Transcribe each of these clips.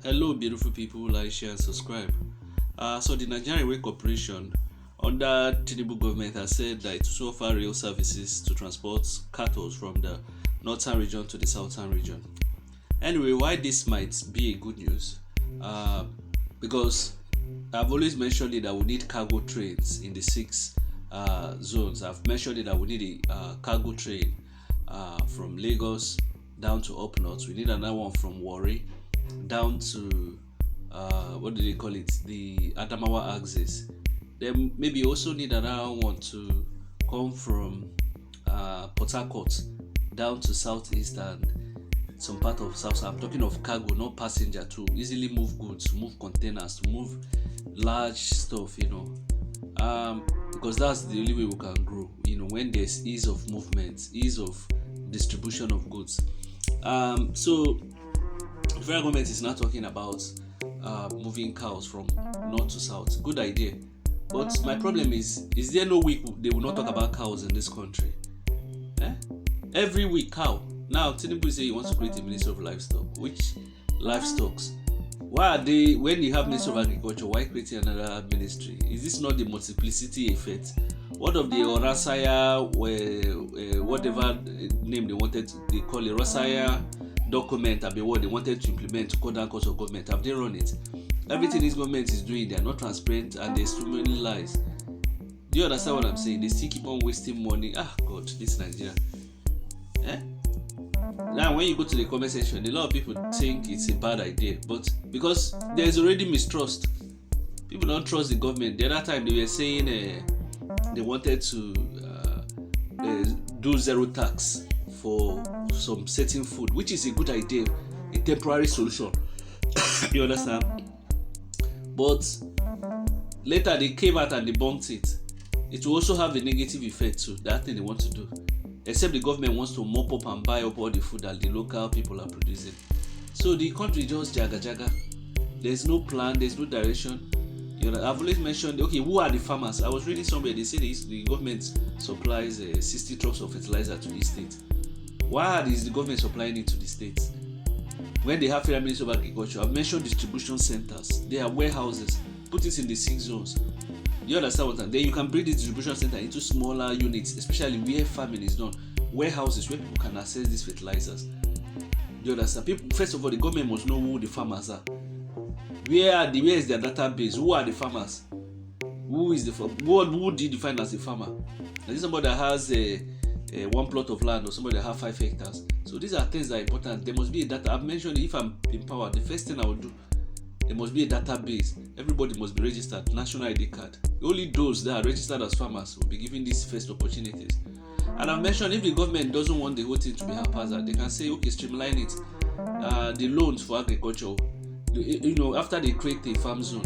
Hello, beautiful people. Like, share, and subscribe. So the Nigerian Rail Corporation, under TINUBU government, has said that it will offer rail services to transport cattle from the northern region to the southern region. Anyway, why this might be a good news? Because I've always mentioned it that we need cargo trains in the six zones. I've mentioned it that we need a cargo train from Lagos down to up north. We need another one from Warri down to what do they call it, the Adamawa axis. Then maybe also need another one to come from Port Harcourt down to southeast and some part of south. I'm talking of cargo, not passenger, to easily move goods, to move containers, to move large stuff, because that's the only way we can grow, when there's ease of movement, ease of distribution of goods. So the federal government is now talking about moving cows from north to south. Good idea. But my problem is there no week they will not talk about cows in this country? Every week, cow. Now, TINUBU say he wants to create a Ministry of Livestock. Which livestocks? Why are they, when you have Ministry of Agriculture, why creating another ministry? Is this not the multiplicity effect? What of the Orasaya, whatever name they wanted, they call it Orasaya document, what they wanted to implement to cut down cost of government? Have they run it? Everything this government is doing, they are not transparent and there's too many lies. Do you understand what I'm saying? They still keep on wasting money. God, this Nigeria. Now, when you go to the comment section, a lot of people think it's a bad idea, but because there's already mistrust, people don't trust the government. The other time they were saying they wanted to do zero tax for some certain food, which is a good idea, a temporary solution. You understand? But later they came out and debunked it. It will also have a negative effect to that thing they want to do. Except the government wants to mop up and buy up all the food that the local people are producing. So the country just jaga. There's no plan, there's no direction. I've always mentioned, okay, who are the farmers? I was reading somewhere, they say the government supplies 60 trucks of fertilizer to the state. Why is the government supplying it to the states? When they have Federal Ministry of Agriculture, I've mentioned distribution centers. They are warehouses. Put it in the 6 zones. You understand what I'm saying? Then you can break the distribution center into smaller units, especially where farming is done. Warehouses where people can access these fertilizers. You understand? First of all, the government must know who the farmers are. Where is their database? Who are the farmers? Who is the farmer? Who did define as a farmer? Is it somebody that has one plot of land or somebody that has 5 hectares? So these are things that are important. There must be a data. I've mentioned if I'm empowered, the first thing I will do, there must be a database. Everybody must be registered, national ID card. Only those that are registered as farmers will be given these first opportunities. And I've mentioned if the government doesn't want the whole thing to be haphazard, they can say, okay, streamline it. The loans for agriculture, after they create a farm zone,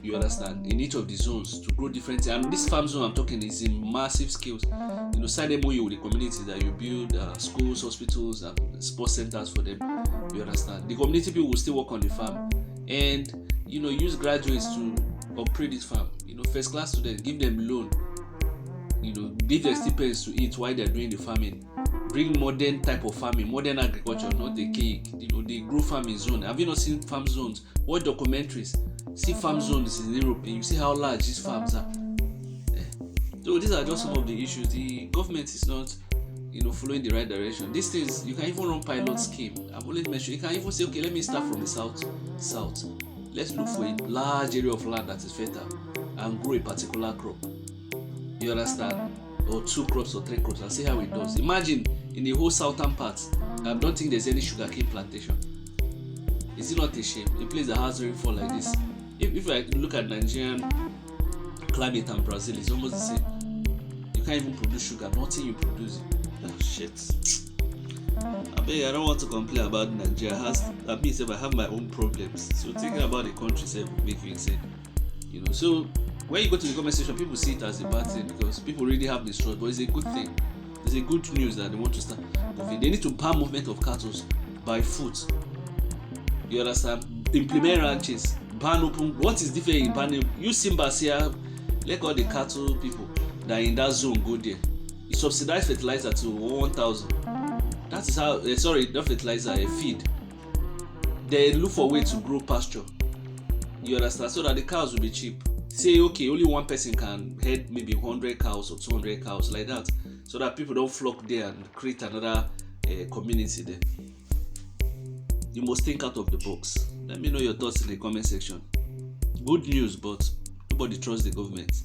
you understand, in each of the zones to grow different. And this farm zone I'm talking is in massive scales. Sign MOU with the community that you build schools, hospitals, and sports centers for them. You understand? The community people will still work on the farm, and use graduates to operate this farm. First class students, give them loan. Give them stipends to eat while they're doing the farming. Bring modern type of farming, modern agriculture, not the cake. The grow farming zone. Have you not seen farm zones? Watch documentaries. See farm zones in Europe, and you see how large these farms are. So these are just some of the issues. The government is not, following the right direction. These things, you can even run pilot scheme. I've always mentioned, you can even say, okay, let me start from the south. Let's look for a large area of land that is fertile and grow a particular crop. You understand? Or 2 crops or 3 crops and see how it does. Imagine in the whole southern part, I don't think there's any sugarcane plantation. Is it not a shame? A place that has rainfall like this. If I look at Nigerian climate and Brazil, it's almost the same. You can't even produce sugar, nothing you produce. Shit. I don't want to complain about Nigeria. I have my own problems. So thinking about the country will make you insane. So when you go to the comment section, people see it as a bad thing because people really have this trust, but it's a good thing. It's a good news that they want to start moving. They need to ban movement of cattle by foot. You understand? Implement ranches, ban open. What is different in banning? Use Simbas here. Let all the cattle people that are in that zone go there. You subsidize fertilizer to 1,000. That is how. Not fertilizer, a feed. they look for way to grow pasture. You understand? So that the cows will be cheap. Say okay, only one person can head maybe 100 cows or 200 cows like that, so that people don't flock there and create another community there. You must think out of the box. Let me know your thoughts in the comment section. Good news, but nobody trusts the government.